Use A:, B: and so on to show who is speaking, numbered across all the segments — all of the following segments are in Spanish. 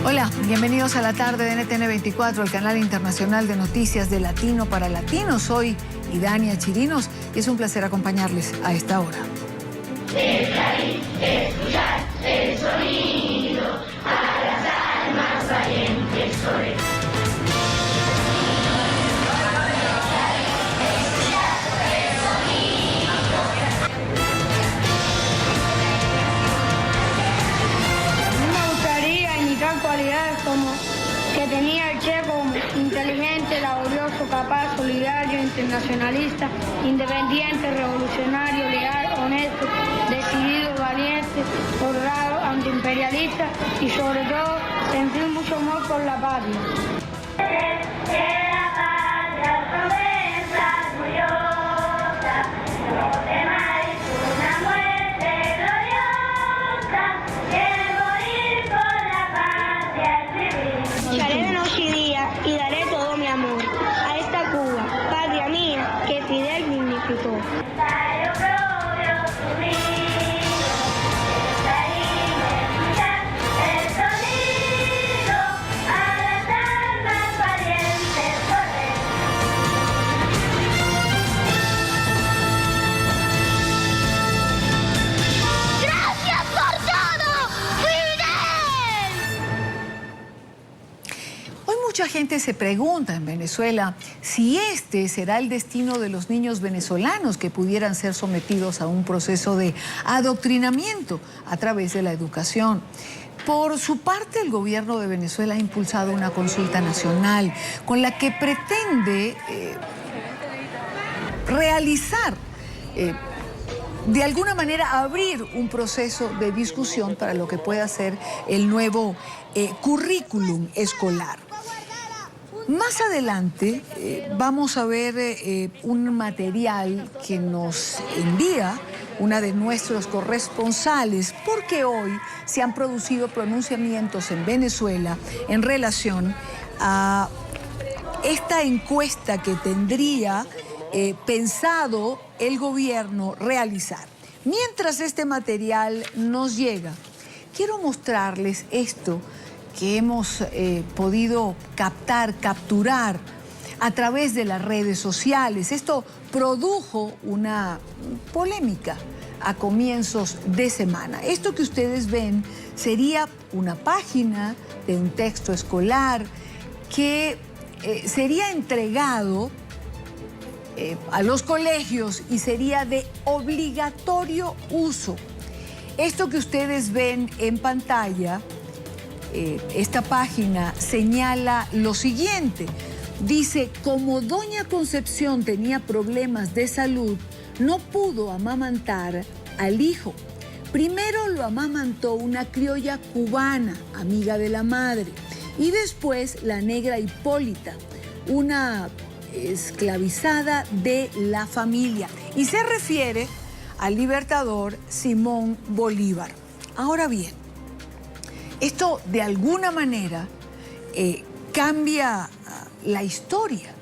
A: Hola, bienvenidos a la tarde de NTN 24, el canal internacional de noticias de Latino para Latinos. Soy Idania Chirinos y es un placer acompañarles a esta hora.
B: Desde ahí, escuchar el sonido a las almas valientes soles.
C: Cualidades como que tenía el Che como inteligente, laborioso, capaz, solidario, internacionalista, independiente, revolucionario, leal, honesto, decidido, valiente, honrado, antiimperialista y sobre todo sentir mucho amor por la patria.
D: Lucharé de noche y día y daré todo mi amor a esta Cuba, patria mía, que Fidel dignificó.
A: Mucha gente se pregunta en Venezuela si este será el destino de los niños venezolanos que pudieran ser sometidos a un proceso de adoctrinamiento a través de la educación. Por su parte, el gobierno de Venezuela ha impulsado una consulta nacional con la que pretende realizar, de alguna manera, abrir un proceso de discusión para lo que pueda ser el nuevo currículum escolar. Más adelante vamos a ver un material que nos envía una de nuestros corresponsales, porque hoy se han producido pronunciamientos en Venezuela en relación a esta encuesta que tendría pensado el gobierno realizar. Mientras este material nos llega, quiero mostrarles esto que hemos podido capturar a través de las redes sociales. Esto produjo una polémica a comienzos de semana. Esto que ustedes ven sería una página de un texto escolar que sería entregado a los colegios y sería de obligatorio uso. Esto que ustedes ven en pantalla, esta página señala lo siguiente. Dice: como doña Concepción tenía problemas de salud, no pudo amamantar al hijo. Primero lo amamantó una criolla cubana, amiga de la madre, y después la negra Hipólita, una esclavizada de la familia. Y se refiere al libertador Simón Bolívar. Ahora bien, esto de alguna manera cambia la historia,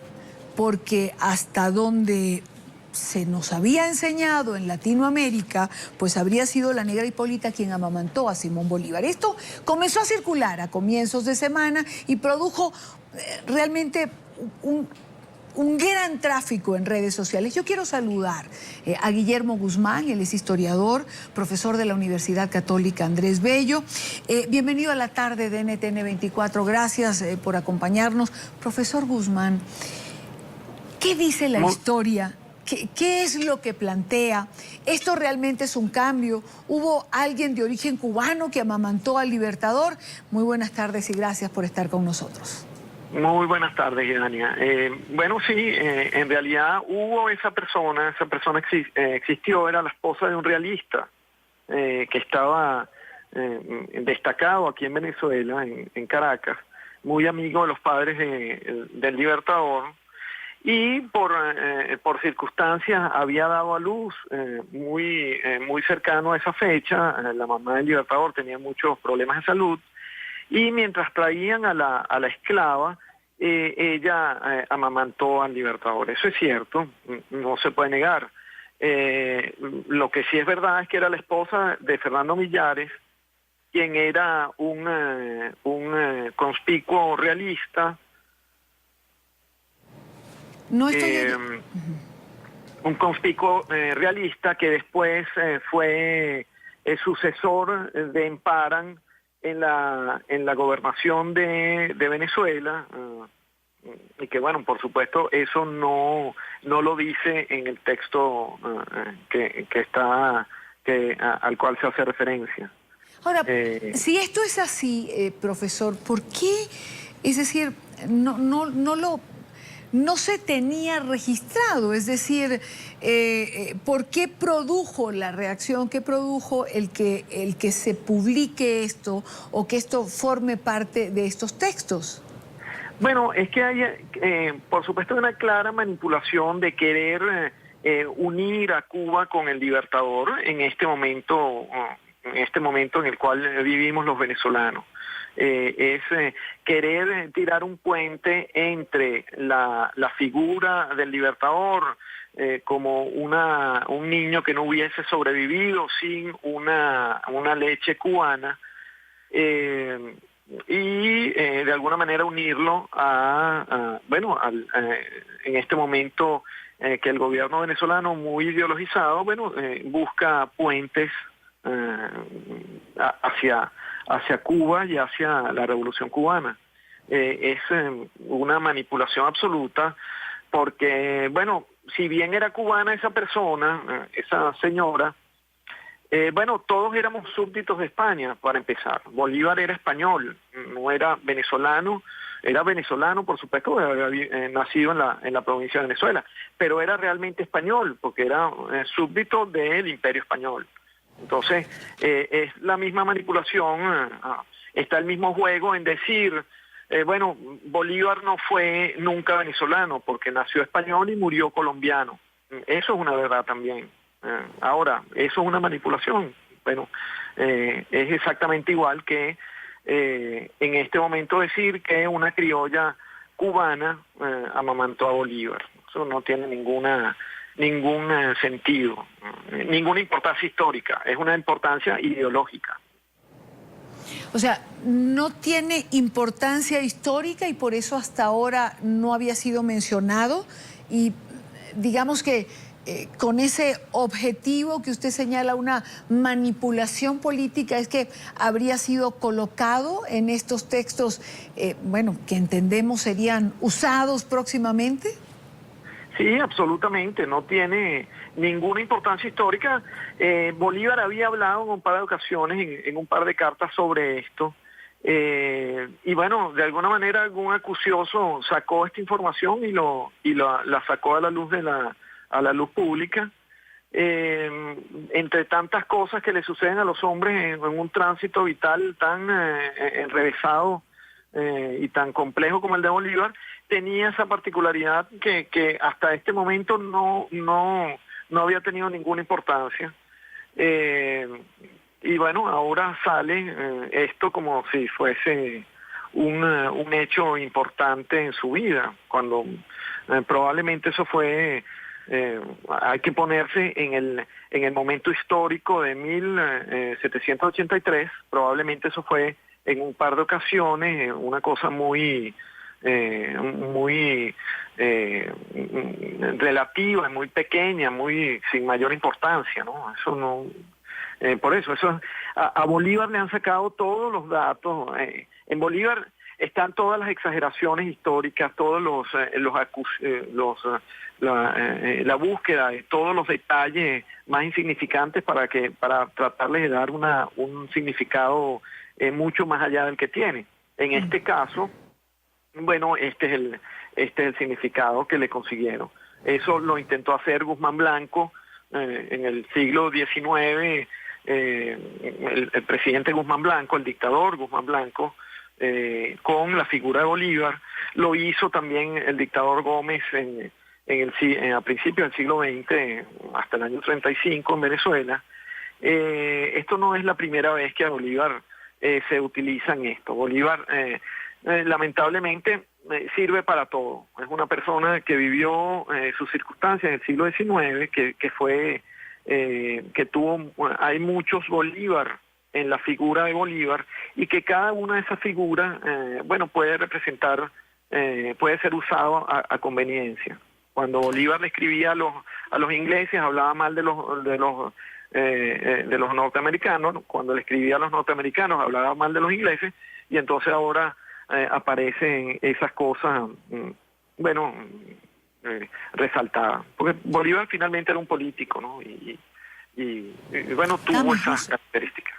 A: porque hasta donde se nos había enseñado en Latinoamérica, pues habría sido la negra Hipólita quien amamantó a Simón Bolívar. Esto comenzó a circular a comienzos de semana y produjo realmente un gran tráfico en redes sociales. Yo quiero saludar a Guillermo Guzmán, él es historiador, profesor de la Universidad Católica Andrés Bello. Bienvenido a la tarde de NTN 24, gracias por acompañarnos. Profesor Guzmán, ¿qué dice la historia? ¿Qué es lo que plantea? ¿Esto realmente es un cambio? ¿Hubo alguien de origen cubano que amamantó al libertador? Muy buenas tardes y gracias por estar con nosotros.
E: Muy buenas tardes, Idania. Bueno, sí, en realidad hubo esa persona existió, era la esposa de un realista que estaba destacado aquí en Venezuela, en Caracas, muy amigo de los padres del libertador, y por circunstancias había dado a luz muy cercano a esa fecha. La mamá del libertador tenía muchos problemas de salud, y mientras traían a la esclava, ella amamantó al libertador. Eso es cierto, no se puede negar. Lo que sí es verdad es que era la esposa de Fernando Millares, quien era un conspicuo realista.
A: No estoy...
E: Un conspicuo realista que después fue el sucesor de Emparan en la gobernación de Venezuela, y que bueno, por supuesto eso no lo dice en el texto al cual se hace referencia.
A: Ahora, si esto es así, profesor, ¿por qué? Es decir, no se tenía registrado, es decir, ¿por qué produjo la reacción? ¿Qué produjo el que se publique esto o que esto forme parte de estos textos?
E: Bueno, es que hay, por supuesto, una clara manipulación de querer unir a Cuba con el Libertador en este momento en el cual vivimos los venezolanos. Es querer tirar un puente entre la figura del Libertador como un niño que no hubiese sobrevivido sin una leche cubana, y de alguna manera unirlo en este momento que el gobierno venezolano, muy ideologizado, busca puentes hacia Cuba y hacia la Revolución Cubana. Es una manipulación absoluta porque, bueno, si bien era cubana esa persona, esa señora, todos éramos súbditos de España, para empezar. Bolívar era español, no era venezolano. Era venezolano, por supuesto, había nacido en la provincia de Venezuela, pero era realmente español, porque era súbdito del Imperio Español. Entonces, es la misma manipulación, está el mismo juego en decir, Bolívar no fue nunca venezolano, porque nació español y murió colombiano. Eso es una verdad también. Ahora, eso es una manipulación. Bueno, es exactamente igual que en este momento decir que una criolla cubana amamantó a Bolívar. Eso no tiene ningún sentido, ninguna importancia histórica, es una importancia ideológica.
A: O sea, no tiene importancia histórica y por eso hasta ahora no había sido mencionado, y digamos que con ese objetivo que usted señala, una manipulación política, es que habría sido colocado en estos textos, que entendemos serían usados próximamente.
E: Sí, absolutamente, no tiene ninguna importancia histórica. Bolívar había hablado en un par de ocasiones, en un par de cartas sobre esto, y bueno, de alguna manera algún acucioso sacó esta información y la sacó a la luz pública. Entre tantas cosas que le suceden a los hombres en un tránsito vital tan enrevesado y tan complejo como el de Bolívar, tenía esa particularidad que hasta este momento no había tenido ninguna importancia. Y bueno, ahora sale esto como si fuese un hecho importante en su vida, cuando probablemente eso fue... hay que ponerse en el momento histórico de 1783, probablemente eso fue en un par de ocasiones, una cosa muy relativa, muy pequeña, sin mayor importancia, ¿no? Eso no, por eso a Bolívar le han sacado todos los datos. En Bolívar están todas las exageraciones históricas, todos la búsqueda de todos los detalles más insignificantes para tratarles de dar un significado mucho más allá del que tiene. En este caso, bueno, este es el significado que le consiguieron. Eso lo intentó hacer Guzmán Blanco en el siglo XIX, el presidente Guzmán Blanco, el dictador Guzmán Blanco, con la figura de Bolívar. Lo hizo también el dictador Gómez a principios del siglo XX, hasta el año 35 en Venezuela. Esto no es la primera vez que a Bolívar se utiliza en esto. Bolívar lamentablemente sirve para todo. Es una persona que vivió sus circunstancias en el siglo XIX, que tuvo, hay muchos Bolívar en la figura de Bolívar, y que cada una de esas figuras, bueno, puede representar, puede ser usado a conveniencia. Cuando Bolívar le escribía a los ingleses, hablaba mal de los norteamericanos. Cuando le escribía a los norteamericanos, hablaba mal de los ingleses, y entonces ahora aparecen esas cosas, bueno, resaltadas. Porque Bolívar finalmente era un político, ¿no? Y bueno, tuvo esas características.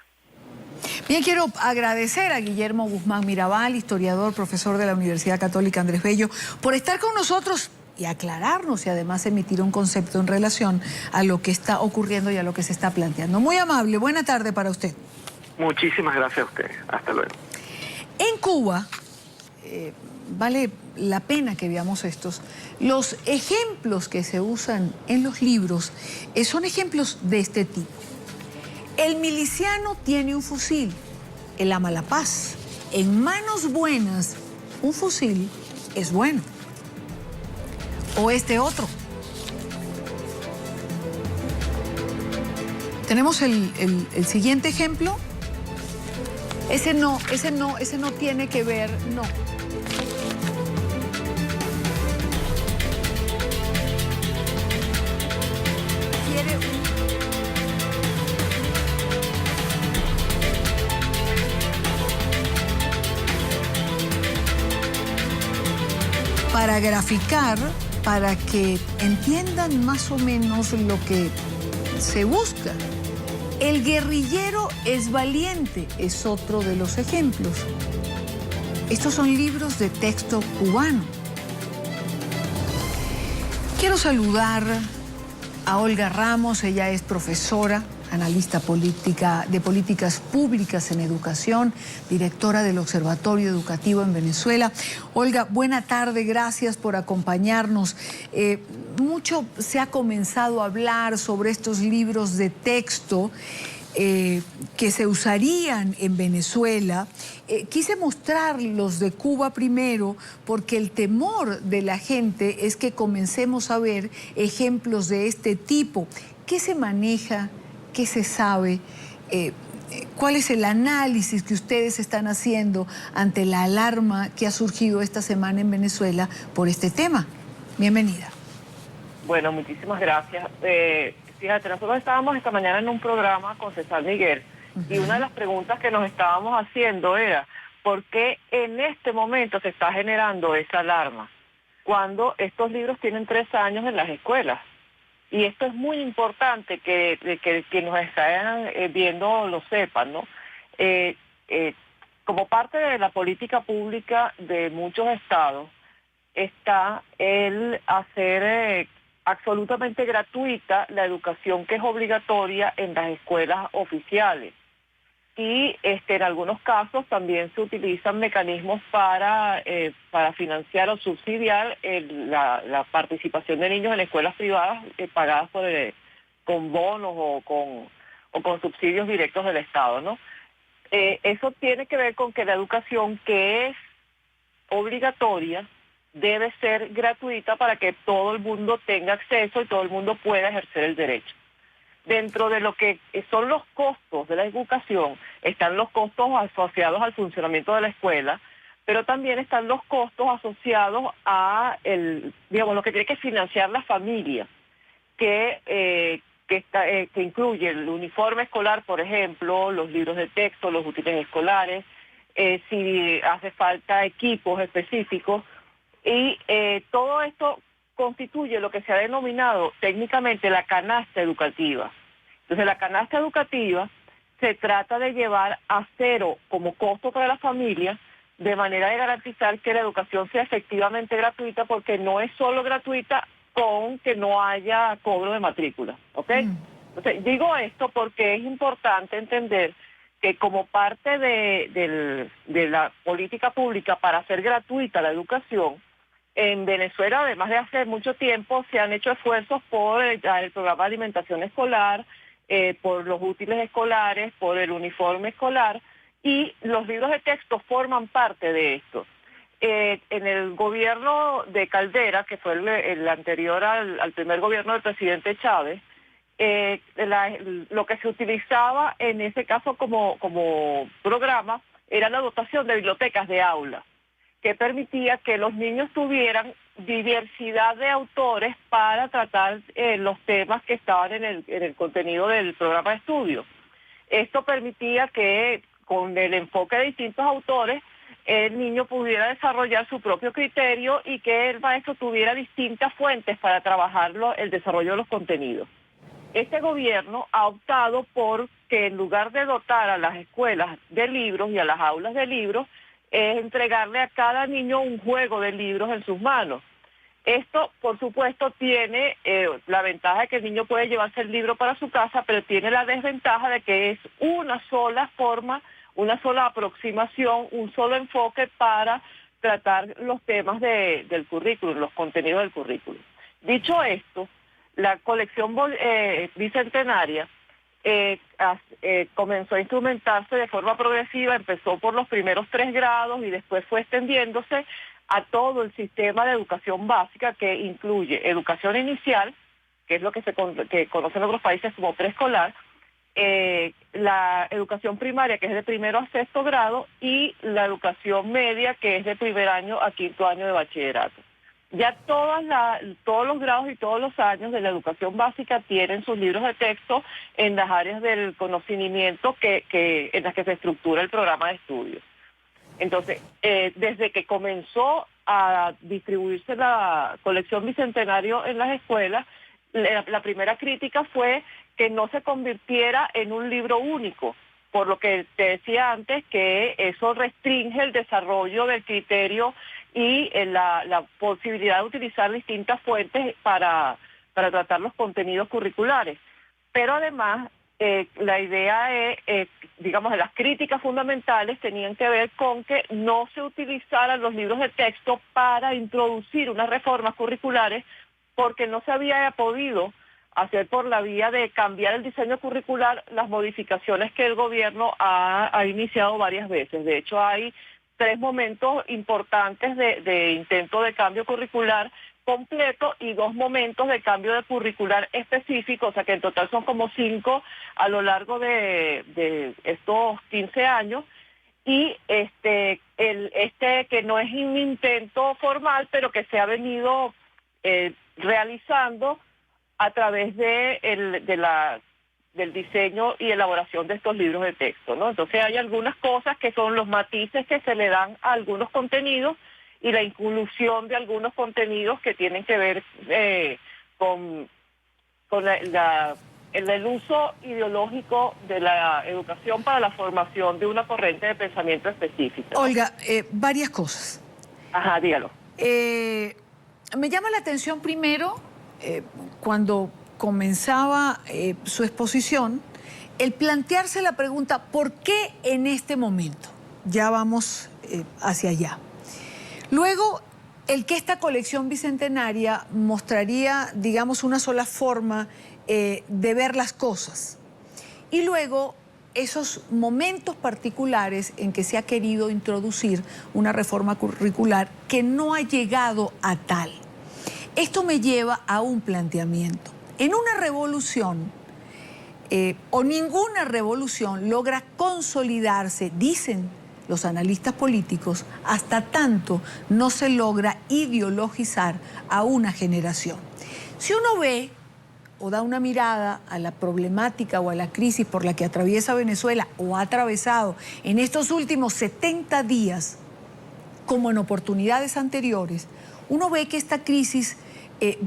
A: Bien, quiero agradecer a Guillermo Guzmán Mirabal, historiador, profesor de la Universidad Católica Andrés Bello, por estar con nosotros y aclararnos y además emitir un concepto en relación a lo que está ocurriendo y a lo que se está planteando. Muy amable, buena tarde para usted.
E: Muchísimas gracias a ustedes. Hasta luego.
A: En Cuba, vale la pena que veamos estos. Los ejemplos que se usan en los libros son ejemplos de este tipo. El miliciano tiene un fusil, él ama la paz. En manos buenas, un fusil es bueno. O este otro. Tenemos el siguiente ejemplo. Ese no tiene que ver, no. Quiere para graficar, para que entiendan más o menos lo que se busca. El guerrillero es valiente, es otro de los ejemplos. Estos son libros de texto cubano. Quiero saludar a Olga Ramos, ella es profesora, analista política de políticas públicas en educación, directora del Observatorio Educativo en Venezuela. Olga, buena tarde, gracias por acompañarnos. Mucho se ha comenzado a hablar sobre estos libros de texto que se usarían en Venezuela. Quise mostrar los de Cuba primero porque el temor de la gente es que comencemos a ver ejemplos de este tipo. ¿Qué se maneja? ¿Qué se sabe? ¿Cuál es el análisis que ustedes están haciendo ante la alarma que ha surgido esta semana en Venezuela por este tema? Bienvenida.
F: Bueno, muchísimas gracias. Fíjate, nosotros estábamos esta mañana en un programa con César Miguel y una de las preguntas que nos estábamos haciendo era ¿por qué en este momento se está generando esa alarma cuando estos libros tienen 3 años en las escuelas? Y esto es muy importante que nos están viendo lo sepan, ¿no? Como parte de la política pública de muchos estados está el hacer absolutamente gratuita la educación que es obligatoria en las escuelas oficiales. Y en algunos casos también se utilizan mecanismos para financiar o subsidiar la participación de niños en escuelas privadas pagadas con bonos o con subsidios directos del Estado, ¿no? Eso tiene que ver con que la educación que es obligatoria debe ser gratuita para que todo el mundo tenga acceso y todo el mundo pueda ejercer el derecho. Dentro de lo que son los costos de la educación, están los costos asociados al funcionamiento de la escuela, pero también están los costos asociados a lo que tiene que financiar la familia, que incluye el uniforme escolar, por ejemplo, los libros de texto, los útiles escolares, si hace falta equipos específicos, y todo esto constituye lo que se ha denominado técnicamente la canasta educativa. Entonces, la canasta educativa se trata de llevar a cero como costo para la familia, de manera de garantizar que la educación sea efectivamente gratuita, porque no es solo gratuita con que no haya cobro de matrícula, ¿ok? Entonces, digo esto porque es importante entender que como parte de la política pública para hacer gratuita la educación, en Venezuela, además de hace mucho tiempo, se han hecho esfuerzos por el programa de alimentación escolar, por los útiles escolares, por el uniforme escolar, y los libros de texto forman parte de esto. En el gobierno de Caldera, que fue el anterior al primer gobierno del presidente Chávez, lo que se utilizaba en ese caso como programa era la dotación de bibliotecas de aula, que permitía que los niños tuvieran diversidad de autores para tratar los temas que estaban en el contenido del programa de estudio. Esto permitía que con el enfoque de distintos autores el niño pudiera desarrollar su propio criterio y que el maestro tuviera distintas fuentes para trabajar el desarrollo de los contenidos. Este gobierno ha optado por que en lugar de dotar a las escuelas de libros y a las aulas de libros, es entregarle a cada niño un juego de libros en sus manos. Esto, por supuesto, tiene la ventaja de que el niño puede llevarse el libro para su casa, pero tiene la desventaja de que es una sola forma, una sola aproximación, un solo enfoque para tratar los temas del currículum, los contenidos del currículum. Dicho esto, la colección bicentenaria comenzó a instrumentarse de forma progresiva, empezó por los primeros 3 grados y después fue extendiéndose a todo el sistema de educación básica, que incluye educación inicial, que es lo que que conocen en otros países como preescolar, la educación primaria, que es de 1º a 6º grado, y la educación media, que es de 1er año a 5º año de bachillerato. Ya todos los grados y todos los años de la educación básica tienen sus libros de texto en las áreas del conocimiento en las que se estructura el programa de estudios. Entonces, desde que comenzó a distribuirse la colección Bicentenario en las escuelas, la primera crítica fue que no se convirtiera en un libro único, por lo que te decía antes, que eso restringe el desarrollo del criterio y la posibilidad de utilizar distintas fuentes para tratar los contenidos curriculares. Pero además, la idea es, digamos, las críticas fundamentales tenían que ver con que no se utilizaran los libros de texto para introducir unas reformas curriculares, porque no se había podido hacer por la vía de cambiar el diseño curricular las modificaciones que el gobierno ha iniciado varias veces. De hecho, hay 3 momentos importantes de intento de cambio curricular completo y 2 momentos de cambio de curricular específico, o sea que en total son como 5 a lo largo de estos 15 años. Y este que no es un intento formal, pero que se ha venido realizando a través del diseño y elaboración de estos libros de texto, ¿no? Entonces hay algunas cosas que son los matices que se le dan a algunos contenidos y la inclusión de algunos contenidos que tienen que ver con el uso ideológico de la educación para la formación de una corriente de pensamiento específica, ¿no?
A: Olga, varias cosas.
F: Ajá, dígalo.
A: Me llama la atención primero, cuando comenzaba su exposición, el plantearse la pregunta, ¿por qué en este momento? Ya vamos hacia allá. Luego, el que esta colección bicentenaria mostraría, digamos, una sola forma de ver las cosas. Y luego, esos momentos particulares en que se ha querido introducir una reforma curricular que no ha llegado a tal. Esto me lleva a un planteamiento. En una revolución, o ninguna revolución logra consolidarse, dicen los analistas políticos, hasta tanto no se logra ideologizar a una generación. Si uno ve o da una mirada a la problemática o a la crisis por la que atraviesa Venezuela o ha atravesado en estos últimos 70 días, como en oportunidades anteriores, uno ve que esta crisis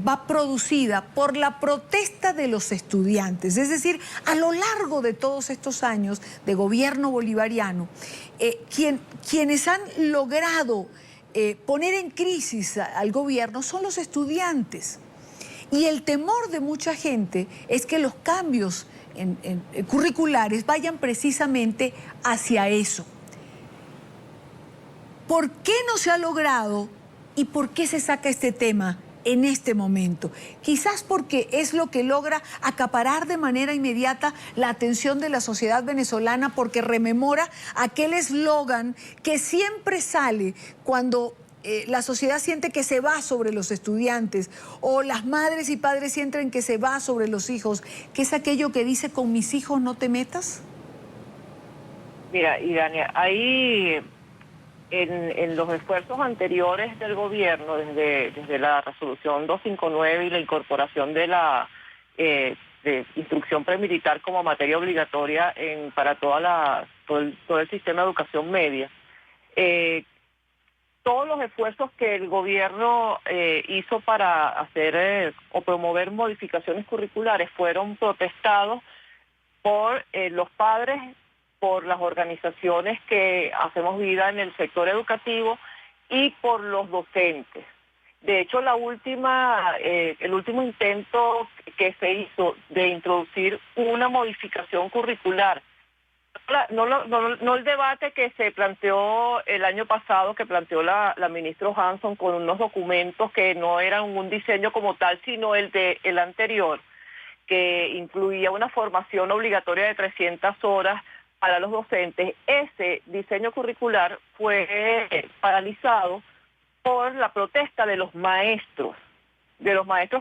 A: va producida por la protesta de los estudiantes. Es decir, a lo largo de todos estos años de gobierno bolivariano, quienes han logrado poner en crisis al gobierno son los estudiantes. Y el temor de mucha gente es que los cambios curriculares vayan precisamente hacia eso. ¿Por qué no se ha logrado y por qué se saca este tema en este momento? Quizás porque es lo que logra acaparar de manera inmediata la atención de la sociedad venezolana, porque rememora aquel eslogan que siempre sale cuando la sociedad siente que se va sobre los estudiantes, o las madres y padres sienten que se va sobre los hijos, que es aquello que dice con mis hijos no te metas?
F: Mira, Idania, ahí en los esfuerzos anteriores del gobierno, desde la resolución 259 y la incorporación de la de instrucción premilitar como materia obligatoria para todo el sistema de educación media, todos los esfuerzos que el gobierno hizo para hacer o promover modificaciones curriculares fueron protestados por los padres, por las organizaciones que hacemos vida en el sector educativo y por los docentes. De hecho, el último intento que se hizo de introducir una modificación curricular, no el debate que se planteó el año pasado, que planteó la ministra Johansson con unos documentos que no eran un diseño como tal, sino el anterior, que incluía una formación obligatoria de 300 horas para los docentes. Ese diseño curricular fue paralizado por la protesta de los maestros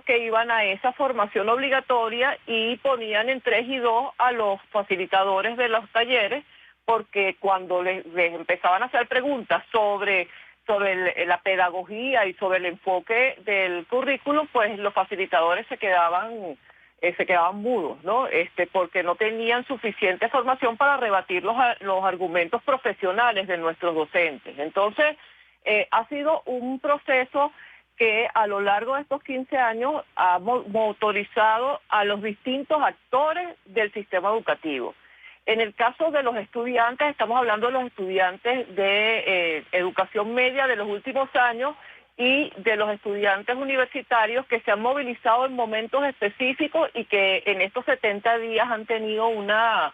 F: que iban a esa formación obligatoria y ponían en 3 y 2 a los facilitadores de los talleres, porque cuando les empezaban a hacer preguntas sobre la pedagogía y sobre el enfoque del currículum, pues los facilitadores se quedaban mudos, ¿no? Porque no tenían suficiente formación para rebatir los argumentos profesionales de nuestros docentes. Entonces, ha sido un proceso que a lo largo de estos 15 años ha motorizado a los distintos actores del sistema educativo. En el caso de los estudiantes, estamos hablando de los estudiantes de educación media de los últimos años y de los estudiantes universitarios que se han movilizado en momentos específicos y que en estos 70 días han tenido una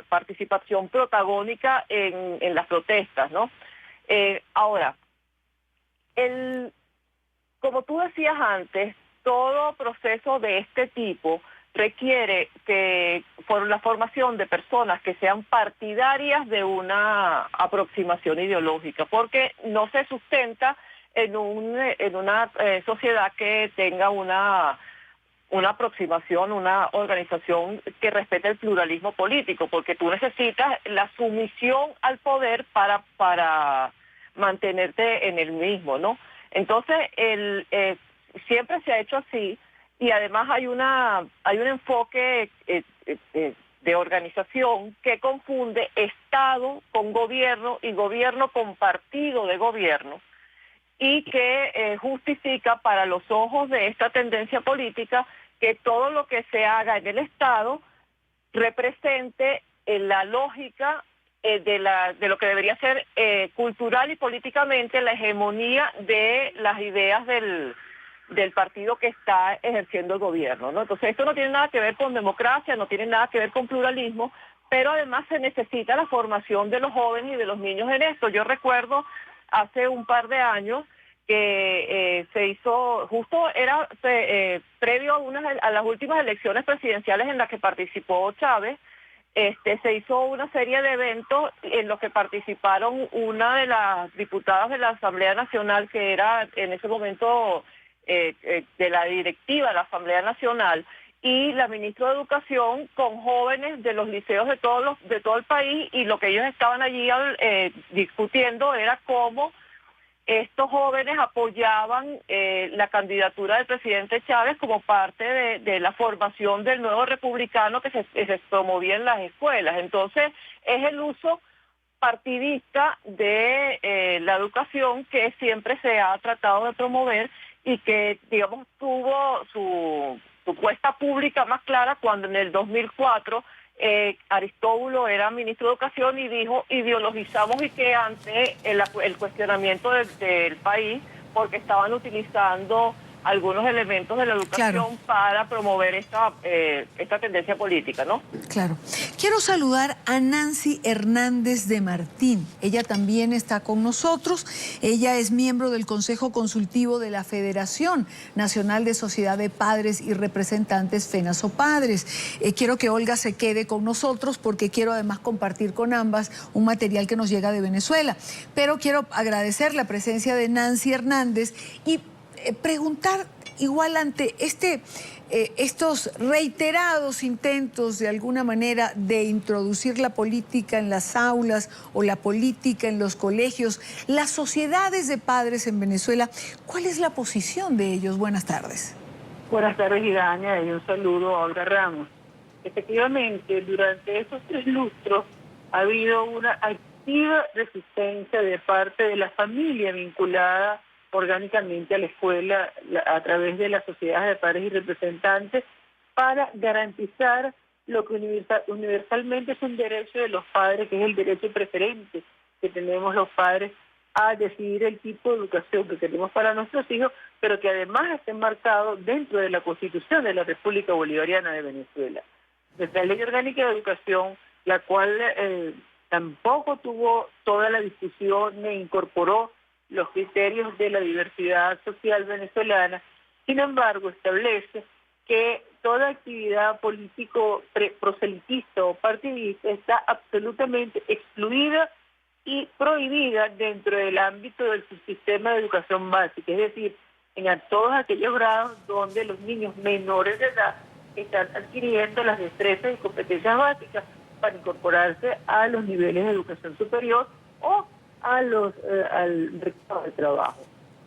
F: participación protagónica en las protestas, ¿no? Ahora, como tú decías antes, todo proceso de este tipo requiere por la formación de personas que sean partidarias de una aproximación ideológica, porque no se sustenta en una sociedad que tenga una aproximación, una organización que respete el pluralismo político, porque tú necesitas la sumisión al poder para mantenerte en el mismo, ¿no? Entonces, siempre se ha hecho así, y además hay un enfoque de organización que confunde Estado con gobierno y gobierno con partido de gobierno, y que justifica para los ojos de esta tendencia política que todo lo que se haga en el Estado represente la lógica de lo que debería ser cultural y políticamente la hegemonía de las ideas del partido que está ejerciendo el gobierno, ¿no? Entonces esto no tiene nada que ver con democracia, no tiene nada que ver con pluralismo, pero además se necesita la formación de los jóvenes y de los niños en esto. Yo recuerdo hace un par de años que se hizo, justo era previo a las últimas elecciones presidenciales en las que participó Chávez, se hizo una serie de eventos en los que participaron una de las diputadas de la Asamblea Nacional, que era en ese momento de la directiva de la Asamblea Nacional, y la ministra de Educación, con jóvenes de los liceos de todo el país, y lo que ellos estaban allí discutiendo era cómo estos jóvenes apoyaban la candidatura del presidente Chávez como parte de la formación del nuevo republicano que se promovía en las escuelas. Entonces, es el uso partidista de la educación que siempre se ha tratado de promover y que, digamos, tuvo su puesta pública más clara cuando en el 2004 Aristóbulo era ministro de Educación y dijo: ideologizamos y que ante el cuestionamiento del país, porque estaban utilizando algunos elementos de la educación
A: Claro.
F: para promover esta tendencia política, ¿no?
A: Claro. Quiero saludar a Nancy Hernández de Martín. Ella también está con nosotros. Ella es miembro del Consejo Consultivo de la Federación Nacional de Sociedad de Padres y Representantes FENASOPADRES. Quiero que Olga se quede con nosotros porque quiero además compartir con ambas un material que nos llega de Venezuela. Pero quiero agradecer la presencia de Nancy Hernández y preguntar igual ante estos reiterados intentos de alguna manera de introducir la política en las aulas o la política en los colegios, las sociedades de padres en Venezuela, ¿cuál es la posición de ellos? Buenas tardes.
G: Buenas tardes, Idaña, y un saludo a Olga Ramos. Efectivamente, durante estos 3 lustros ha habido una activa resistencia de parte de la familia vinculada orgánicamente a la escuela a través de las sociedades de padres y representantes para garantizar lo que universalmente es un derecho de los padres, que es el derecho preferente que tenemos los padres a decidir el tipo de educación que queremos para nuestros hijos, pero que además está enmarcado dentro de la Constitución de la República Bolivariana de Venezuela. Nuestra Ley Orgánica de Educación, la cual tampoco tuvo toda la discusión ni incorporó los criterios de la diversidad social venezolana, sin embargo establece que toda actividad político proselitista o partidista está absolutamente excluida y prohibida dentro del ámbito del subsistema de educación básica, es decir, en todos aquellos grados donde los niños menores de edad están adquiriendo las destrezas y competencias básicas para incorporarse a los niveles de educación superior o al mercado de trabajo.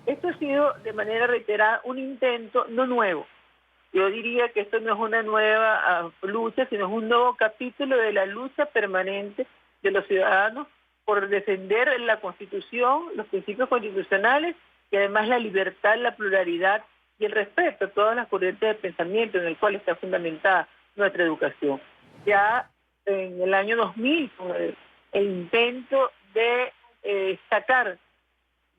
G: Esto ha sido de manera reiterada un intento no nuevo. Yo diría que esto no es una nueva lucha, sino es un nuevo capítulo de la lucha permanente de los ciudadanos por defender la Constitución, los principios constitucionales y además la libertad, la pluralidad y el respeto a todas las corrientes de pensamiento en el cual está fundamentada nuestra educación. Ya en el año 2000, con el intento de sacar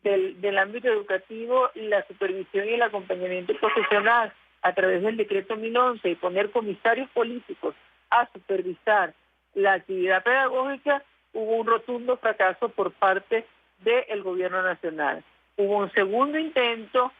G: del ámbito educativo la supervisión y el acompañamiento profesional a través del decreto 1011 y poner comisarios políticos a supervisar la actividad pedagógica, hubo un rotundo fracaso por parte del gobierno nacional. Hubo un segundo intento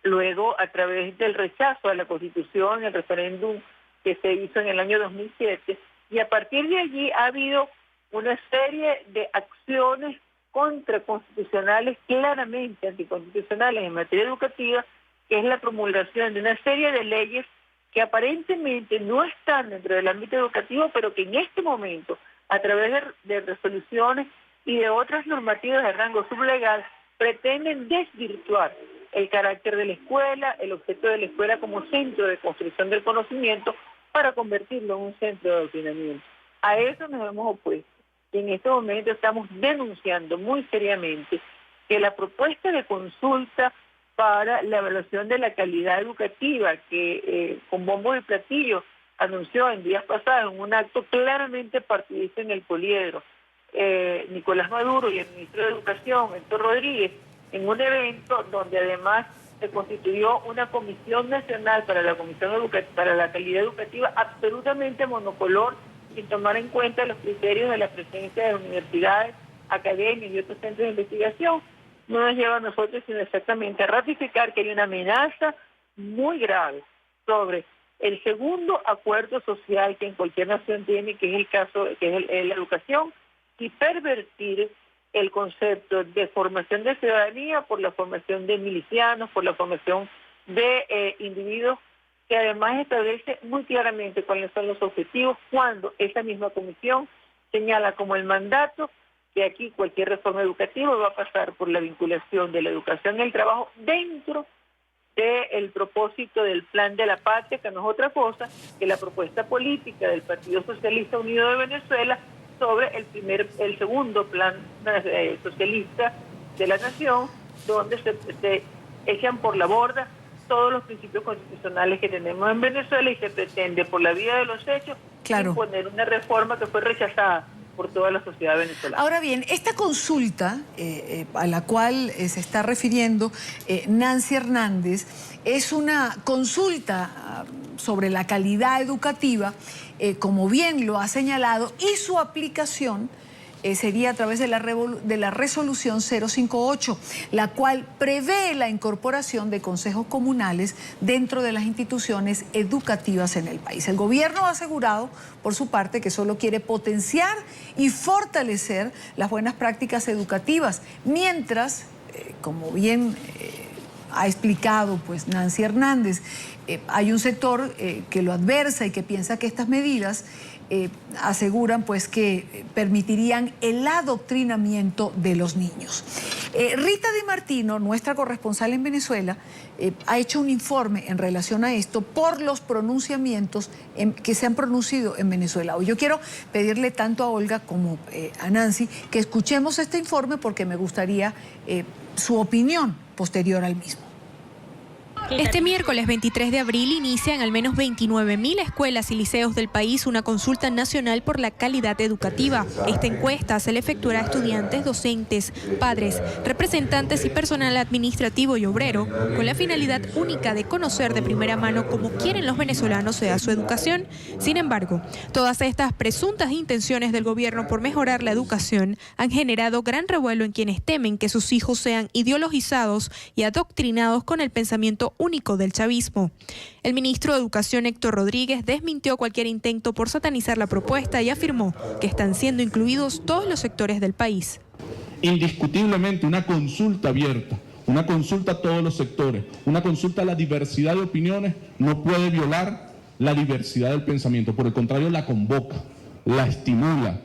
G: luego a través del rechazo a la Constitución, el referéndum que se hizo en el año 2007, y a partir de allí ha habido una serie de acciones contraconstitucionales, claramente anticonstitucionales en materia educativa, que es la promulgación de una serie de leyes que aparentemente no están dentro del ámbito educativo, pero que en este momento, a través de resoluciones y de otras normativas de rango sublegal, pretenden desvirtuar el carácter de la escuela, el objeto de la escuela como centro de construcción del conocimiento, para convertirlo en un centro de adoctrinamiento. A eso nos hemos opuesto. Y en este momento estamos denunciando muy seriamente que la propuesta de consulta para la evaluación de la calidad educativa que con bombo y platillo anunció en días pasados en un acto claramente partidista en el Poliedro, Nicolás Maduro y el ministro de Educación, Héctor Rodríguez, en un evento donde además se constituyó una comisión nacional para la calidad educativa absolutamente monocolor, sin tomar en cuenta los criterios de la presencia de universidades, academias y otros centros de investigación. No nos lleva a nosotros sino exactamente a ratificar que hay una amenaza muy grave sobre el segundo acuerdo social que en cualquier nación tiene, que es el caso, que es la educación, y pervertir el concepto de formación de ciudadanía por la formación de milicianos, por la formación de individuos, que además establece muy claramente cuáles son los objetivos, cuando esa misma comisión señala como el mandato que aquí cualquier reforma educativa va a pasar por la vinculación de la educación y el trabajo dentro del propósito del Plan de la Patria, que no es otra cosa que la propuesta política del Partido Socialista Unido de Venezuela sobre el segundo plan socialista de la nación, donde se echan por la borda todos los principios constitucionales que tenemos en Venezuela y se pretende por la vía de los hechos imponer una reforma que fue rechazada por toda la sociedad venezolana.
A: Ahora bien, esta consulta a la cual se está refiriendo Nancy Hernández es una consulta sobre la calidad educativa, como bien lo ha señalado, y su aplicación sería a través de la resolución 058, la cual prevé la incorporación de consejos comunales dentro de las instituciones educativas en el país. El gobierno ha asegurado, por su parte, que solo quiere potenciar y fortalecer las buenas prácticas educativas, mientras, como bien ha explicado pues Nancy Hernández, hay un sector que lo adversa y que piensa que estas medidas aseguran pues que permitirían el adoctrinamiento de los niños. Rita Di Martino, nuestra corresponsal en Venezuela, ha hecho un informe en relación a esto por los pronunciamientos que se han pronunciado en Venezuela. Hoy yo quiero pedirle tanto a Olga como a Nancy que escuchemos este informe porque me gustaría su opinión posterior al mismo.
H: Este miércoles 23 de abril inicia en al menos 29.000 escuelas y liceos del país una consulta nacional por la calidad educativa. Esta encuesta se le efectuará a estudiantes, docentes, padres, representantes y personal administrativo y obrero, con la finalidad única de conocer de primera mano cómo quieren los venezolanos sea su educación. Sin embargo, todas estas presuntas intenciones del gobierno por mejorar la educación han generado gran revuelo en quienes temen que sus hijos sean ideologizados y adoctrinados con el pensamiento único del chavismo. El ministro de Educación, Héctor Rodríguez, desmintió cualquier intento por satanizar la propuesta y afirmó que están siendo incluidos todos los sectores del país.
I: Indiscutiblemente una consulta abierta, una consulta a todos los sectores, una consulta a la diversidad de opiniones no puede violar la diversidad del pensamiento, por el contrario la convoca, la estimula.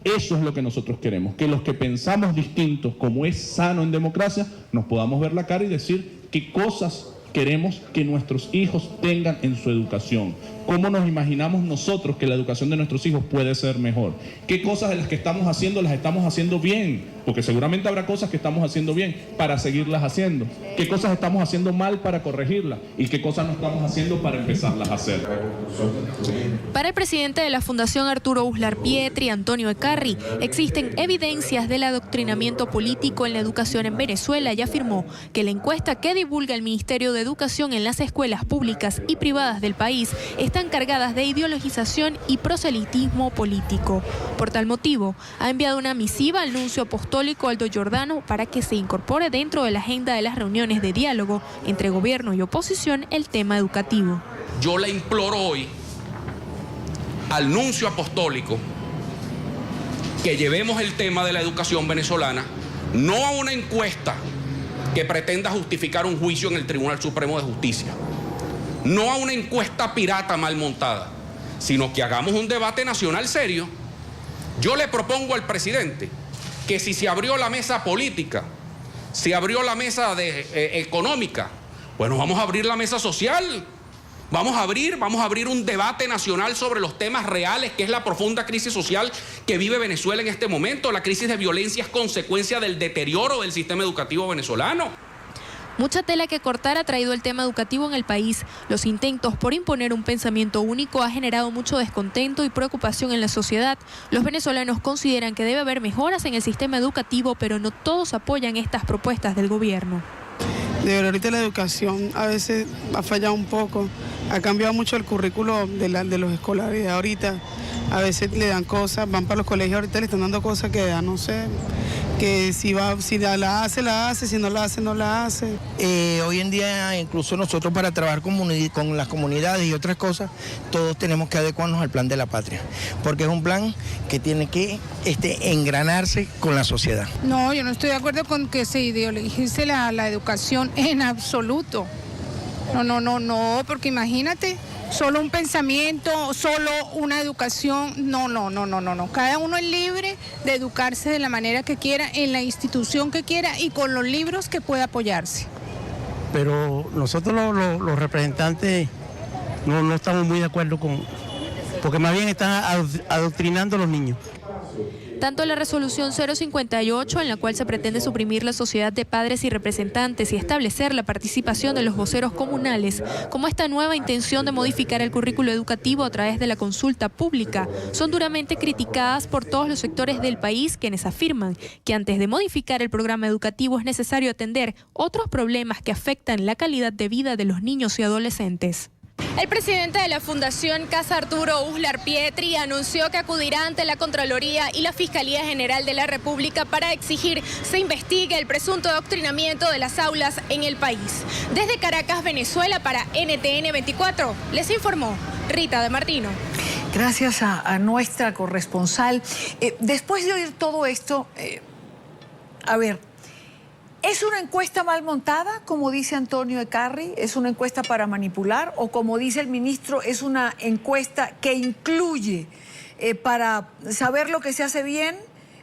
I: Eso es lo que nosotros queremos, que los que pensamos distintos, como es sano en democracia, nos podamos ver la cara y decir qué cosas queremos que nuestros hijos tengan en su educación. ¿Cómo nos imaginamos nosotros que la educación de nuestros hijos puede ser mejor? ¿Qué cosas de las que estamos haciendo las estamos haciendo bien? Porque seguramente habrá cosas que estamos haciendo bien para seguirlas haciendo. ¿Qué cosas estamos haciendo mal para corregirlas? ¿Y qué cosas no estamos haciendo para empezarlas a hacer?
H: Para el presidente de la Fundación Arturo Uslar Pietri, Antonio Ecarri, existen evidencias del adoctrinamiento político en la educación en Venezuela y afirmó que la encuesta que divulga el Ministerio de Educación en las escuelas públicas y privadas del país están cargadas de ideologización y proselitismo político. Por tal motivo, ha enviado una misiva al nuncio apostólico Aldo Giordano para que se incorpore dentro de la agenda de las reuniones de diálogo entre gobierno y oposición el tema educativo.
J: Yo le imploro hoy al nuncio apostólico que llevemos el tema de la educación venezolana no a una encuesta que pretenda justificar un juicio en el Tribunal Supremo de Justicia, no a una encuesta pirata mal montada, sino que hagamos un debate nacional serio. Yo le propongo al presidente que si se abrió la mesa política, se abrió la mesa económica, bueno, vamos a abrir la mesa social. Vamos a abrir un debate nacional sobre los temas reales, que es la profunda crisis social que vive Venezuela en este momento. La crisis de violencia es consecuencia del deterioro del sistema educativo venezolano.
H: Mucha tela que cortar ha traído el tema educativo en el país. Los intentos por imponer un pensamiento único ha generado mucho descontento y preocupación en la sociedad. Los venezolanos consideran que debe haber mejoras en el sistema educativo, pero no todos apoyan estas propuestas del gobierno.
K: De verdad, ahorita la educación a veces ha fallado un poco, ha cambiado mucho el currículo de los escolares ahorita. A veces le dan cosas, van para los colegios, ahorita le están dando cosas que no sé, que si la hace, si no la hace, no la hace.
L: Hoy en día, incluso nosotros para trabajar con las comunidades y otras cosas, todos tenemos que adecuarnos al plan de la patria, porque es un plan que tiene que engranarse con la sociedad.
M: No, yo no estoy de acuerdo con que se ideologice la educación en absoluto. No, porque imagínate, solo un pensamiento, solo una educación, no. Cada uno es libre de educarse de la manera que quiera, en la institución que quiera y con los libros que pueda apoyarse.
N: Pero nosotros los representantes no estamos muy de acuerdo porque más bien están adoctrinando a los niños.
H: Tanto la resolución 058, en la cual se pretende suprimir la sociedad de padres y representantes y establecer la participación de los voceros comunales, como esta nueva intención de modificar el currículo educativo a través de la consulta pública, son duramente criticadas por todos los sectores del país, quienes afirman que antes de modificar el programa educativo es necesario atender otros problemas que afectan la calidad de vida de los niños y adolescentes. El presidente de la Fundación Casa Arturo Uslar Pietri anunció que acudirá ante la Contraloría y la Fiscalía General de la República para exigir se investigue el presunto adoctrinamiento de las aulas en el país. Desde Caracas, Venezuela, para NTN 24, les informó Rita de Martino.
A: Gracias a nuestra corresponsal. Después de oír todo esto, a ver, ¿es una encuesta mal montada, como dice Antonio Ecarri? ¿Es una encuesta para manipular? O como dice el ministro, es una encuesta que incluye para saber lo que se hace bien,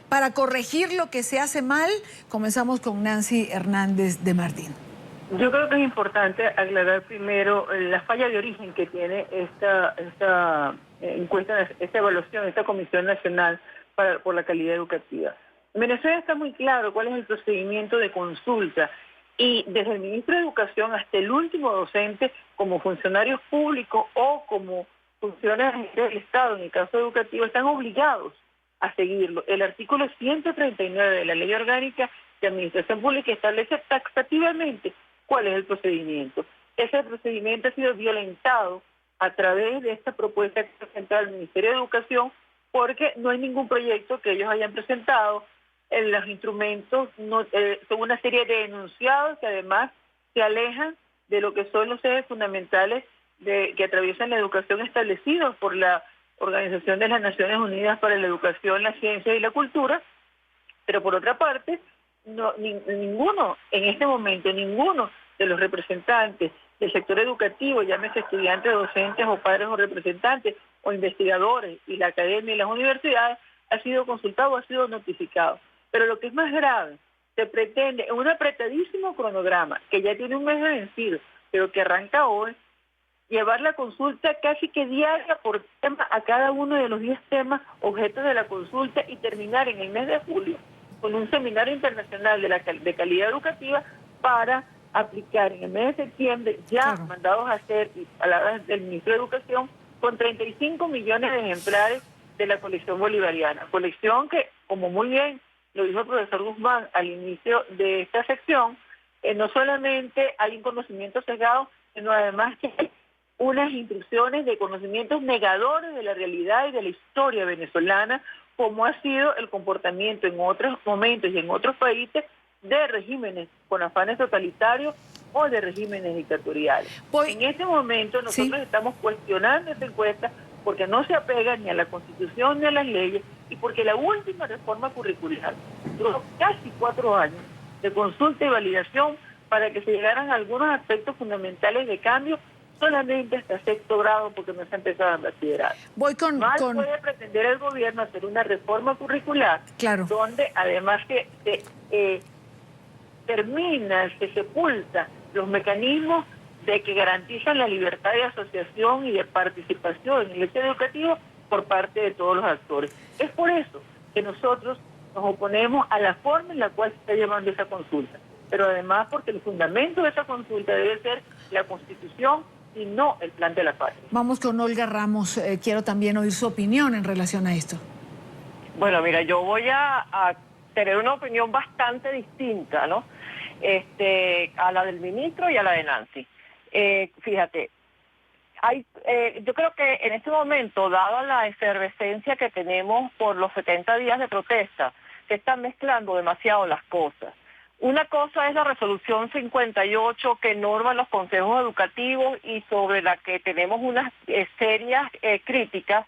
A: para corregir lo que se hace mal? Comenzamos con Nancy Hernández de Martín.
G: Yo creo que es importante aclarar primero la falla de origen que tiene esta encuesta, esta evaluación, esta Comisión Nacional por la Calidad Educativa. En Venezuela está muy claro cuál es el procedimiento de consulta y desde el ministro de Educación hasta el último docente, como funcionarios públicos o como funcionarios del Estado, en el caso educativo, están obligados a seguirlo. El artículo 139 de la Ley Orgánica de Administración Pública establece taxativamente cuál es el procedimiento. Ese procedimiento ha sido violentado a través de esta propuesta que presenta el Ministerio de Educación, porque no hay ningún proyecto que ellos hayan presentado. Los instrumentos son una serie de enunciados que además se alejan de lo que son los ejes fundamentales que atraviesan la educación establecidos por la Organización de las Naciones Unidas para la Educación, la Ciencia y la Cultura. Pero por otra parte, ninguno de los representantes del sector educativo, llámese estudiantes, docentes o padres o representantes o investigadores y la academia y las universidades, ha sido consultado o ha sido notificado. Pero lo que es más grave, se pretende en un apretadísimo cronograma que ya tiene un mes de vencido, pero que arranca hoy, llevar la consulta casi que diaria por tema a cada uno de los 10 temas objetos de la consulta y terminar en el mes de julio con un seminario internacional de calidad educativa para aplicar en el mes de septiembre, ya mandados a hacer, y palabras del ministro de Educación, con 35 millones de ejemplares de la colección bolivariana. Colección que, como muy bien lo dijo el profesor Guzmán al inicio de esta sección, no solamente hay un conocimiento sesgado, sino además que hay unas instrucciones de conocimientos negadores de la realidad y de la historia venezolana, como ha sido el comportamiento en otros momentos y en otros países de regímenes con afanes totalitarios o de regímenes dictatoriales. En este momento nosotros estamos cuestionando esta encuesta porque no se apega ni a la Constitución ni a las leyes y porque la última reforma curricular duró casi 4 años de consulta y validación para que se llegaran a algunos aspectos fundamentales de cambio solamente hasta 6º grado porque no se ha empezado en bachillerato. Puede pretender el gobierno hacer una reforma curricular donde además que se se sepulta los mecanismos de que garantizan la libertad de asociación y de participación en el hecho educativo por parte de todos los actores. Es por eso que nosotros nos oponemos a la forma en la cual se está llevando esa consulta, pero además porque el fundamento de esa consulta debe ser la Constitución y no el plan de la patria.
A: Vamos con Olga Ramos, quiero también oír su opinión en relación a esto.
F: Bueno, mira, yo voy a tener una opinión bastante distinta, ¿no? A la del ministro y a la de Nancy. Fíjate, yo creo que en este momento, dada la efervescencia que tenemos por los 70 días de protesta, se están mezclando demasiado las cosas. Una cosa es la resolución 58 que norma los consejos educativos y sobre la que tenemos unas serias críticas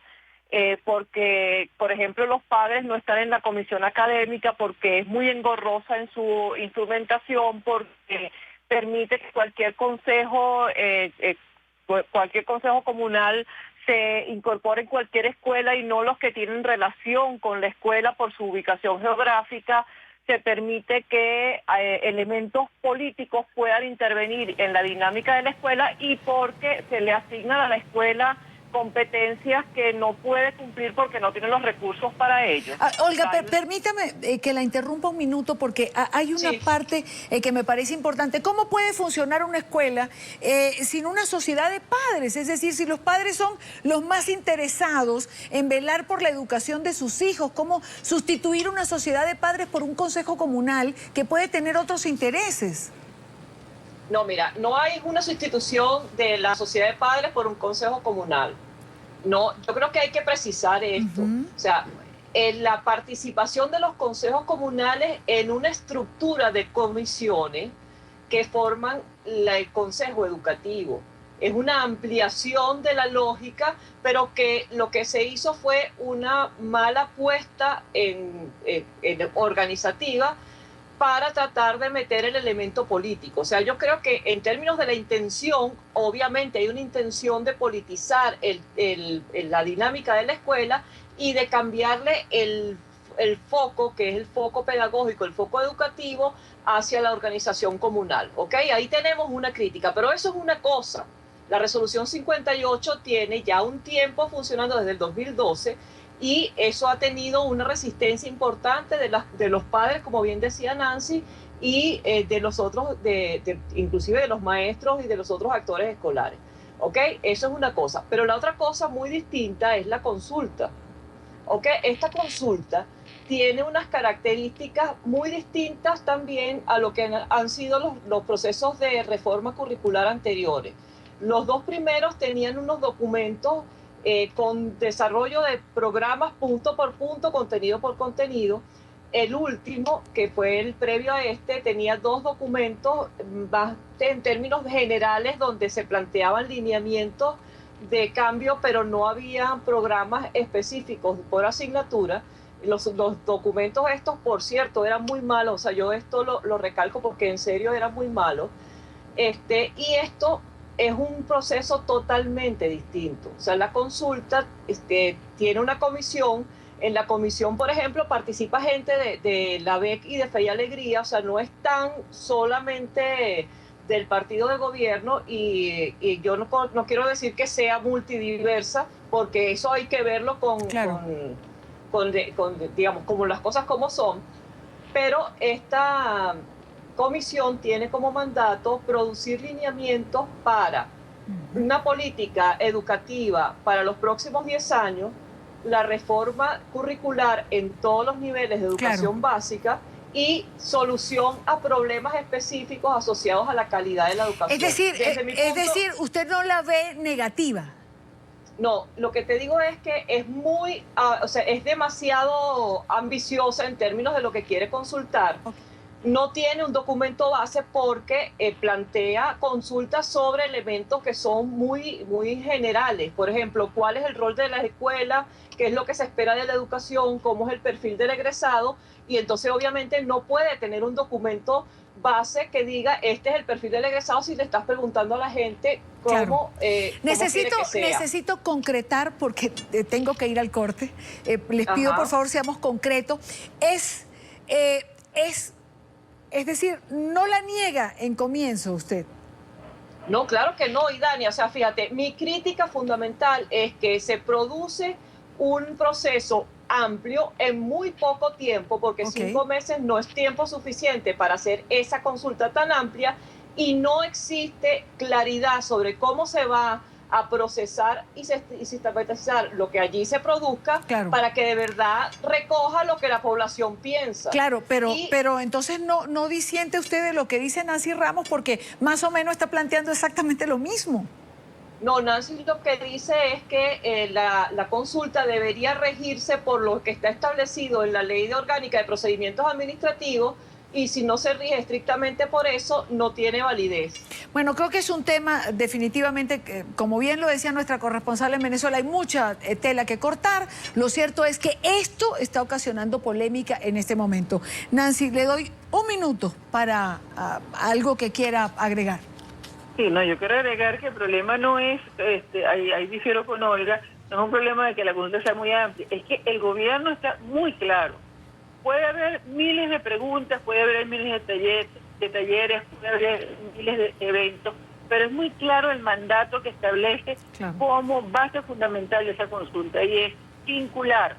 F: porque, por ejemplo, los padres no están en la comisión académica porque es muy engorrosa en su instrumentación, porque permite que cualquier consejo comunal se incorpore en cualquier escuela y no los que tienen relación con la escuela por su ubicación geográfica. Se permite que elementos políticos puedan intervenir en la dinámica de la escuela y porque se le asignan a la escuela competencias que no puede cumplir porque no tiene los recursos para ello.
A: Olga, permítame que la interrumpa un minuto porque hay una parte que me parece importante. ¿Cómo puede funcionar una escuela sin una sociedad de padres? Es decir, si los padres son los más interesados en velar por la educación de sus hijos, ¿cómo sustituir una sociedad de padres por un consejo comunal que puede tener otros intereses?
O: No, mira, no hay una sustitución de la sociedad de padres por un consejo comunal. No, yo creo que hay que precisar esto. O sea, en la participación de los consejos comunales en una estructura de comisiones que forman el consejo educativo. Es una ampliación de la lógica, pero que lo que se hizo fue una mala apuesta en organizativa para tratar de meter el elemento político. O sea, yo creo que en términos de la intención, obviamente hay una intención de politizar la dinámica de la escuela y de cambiarle el foco, que es el foco pedagógico, el foco educativo, hacia la organización comunal. ¿Ok? Ahí tenemos una crítica, pero eso es una cosa. La resolución 58 tiene ya un tiempo funcionando desde el 2012, y eso ha tenido una resistencia importante de los padres, como bien decía Nancy, y de los otros, inclusive de los maestros y de los otros actores escolares. ¿Ok? Eso es una cosa. Pero la otra cosa muy distinta es la consulta. ¿Ok? Esta consulta tiene unas características muy distintas también a lo que han sido los procesos de reforma curricular anteriores. Los dos primeros tenían unos documentos con desarrollo de programas punto por punto, contenido por contenido. El último, que fue el previo a este, tenía dos documentos más en términos generales donde se planteaban lineamientos de cambio, pero no había programas específicos por asignatura. Los documentos estos, por cierto, eran muy malos. O sea, yo esto lo recalco porque en serio eran muy malos. Y esto es un proceso totalmente distinto. O sea, la consulta tiene una comisión. En la comisión, por ejemplo, participa gente de la BEC y de Fe y Alegría. O sea, no es tan solamente del partido de gobierno, y yo no quiero decir que sea multidiversa, porque eso hay que verlo digamos, como las cosas como son. Pero esta comisión tiene como mandato producir lineamientos para una política educativa para los próximos 10 años, la reforma curricular en todos los niveles de educación básica y solución a problemas específicos asociados a la calidad de la educación.
A: Es decir, usted no la ve negativa.
O: No, lo que te digo es que es es demasiado ambiciosa en términos de lo que quiere consultar. No tiene un documento base porque plantea consultas sobre elementos que son muy, muy generales. Por ejemplo, cuál es el rol de la escuela, qué es lo que se espera de la educación, cómo es el perfil del egresado, y entonces obviamente no puede tener un documento base que diga este es el perfil del egresado si le estás preguntando a la gente cómo,
A: necesito concretar porque tengo que ir al corte. Les pido por favor seamos concretos. Es decir, no la niega en comienzo usted.
O: No, claro que no, Idania. O sea, fíjate, mi crítica fundamental es que se produce un proceso amplio en muy poco tiempo, porque 5 meses no es tiempo suficiente para hacer esa consulta tan amplia, y no existe claridad sobre cómo se va a procesar y sistematizar lo que allí se produzca para que de verdad recoja lo que la población piensa.
A: Claro, pero entonces no disiente usted de lo que dice Nancy Ramos, porque más o menos está planteando exactamente lo mismo.
O: No, Nancy lo que dice es que la consulta debería regirse por lo que está establecido en la Ley Orgánica de Procedimientos Administrativos, y si no se rige estrictamente por eso, no tiene validez.
A: Bueno, creo que es un tema definitivamente, como bien lo decía nuestra corresponsal en Venezuela, hay mucha tela que cortar. Lo cierto es que esto está ocasionando polémica en este momento. Nancy, le doy un minuto para algo que quiera agregar.
G: Sí, no, yo quiero agregar que el problema no es, ahí difiero con Olga, no es un problema de que la consulta sea muy amplia, es que el gobierno está muy claro. Puede haber miles de preguntas, puede haber miles de talleres, puede haber miles de eventos, pero es muy claro el mandato que establece como base fundamental de esa consulta, y es vincular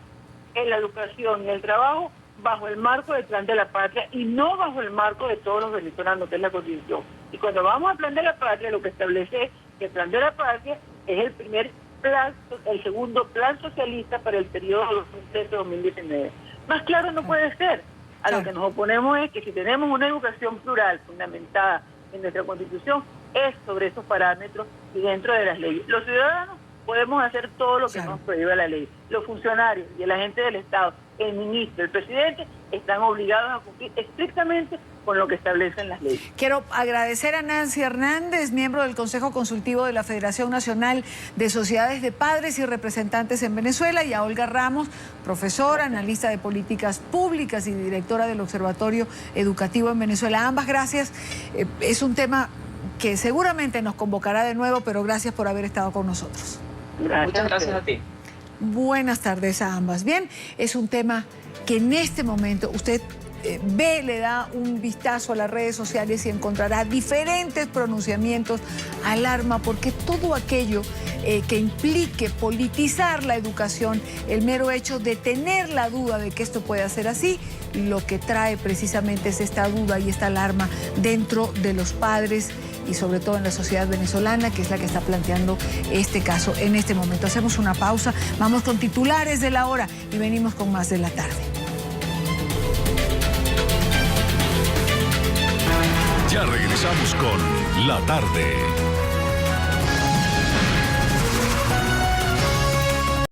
G: en la educación y el trabajo bajo el marco del Plan de la Patria y no bajo el marco de todos los venezolanos, que es la Constitución. Y cuando vamos al Plan de la Patria, lo que establece es que el Plan de la Patria es el primer plan, el segundo plan socialista para el periodo 2013-2019. Más claro no puede ser. A lo que nos oponemos es que si tenemos una educación plural fundamentada en nuestra Constitución, es sobre esos parámetros y dentro de las leyes. Los ciudadanos podemos hacer todo lo que nos prohíbe la ley. Los funcionarios y el agente del Estado, el ministro, el presidente, están obligados a cumplir estrictamente con lo que establecen las leyes.
A: Quiero agradecer a Nancy Hernández, miembro del Consejo Consultivo de la Federación Nacional de Sociedades de Padres y Representantes en Venezuela, y a Olga Ramos, profesora, analista de políticas públicas y directora del Observatorio Educativo en Venezuela. Ambas gracias. Es un tema que seguramente nos convocará de nuevo, pero gracias por haber estado con nosotros.
O: Muchas gracias a ti.
A: Buenas tardes a ambas. Bien, es un tema que en este momento usted le da un vistazo a las redes sociales y encontrará diferentes pronunciamientos, alarma, porque todo aquello que implique politizar la educación, el mero hecho de tener la duda de que esto pueda ser así, lo que trae precisamente es esta duda y esta alarma dentro de los padres y sobre todo en la sociedad venezolana, que es la que está planteando este caso en este momento. Hacemos una pausa, vamos con titulares de la hora y venimos con más de la tarde.
P: Ya regresamos con La Tarde.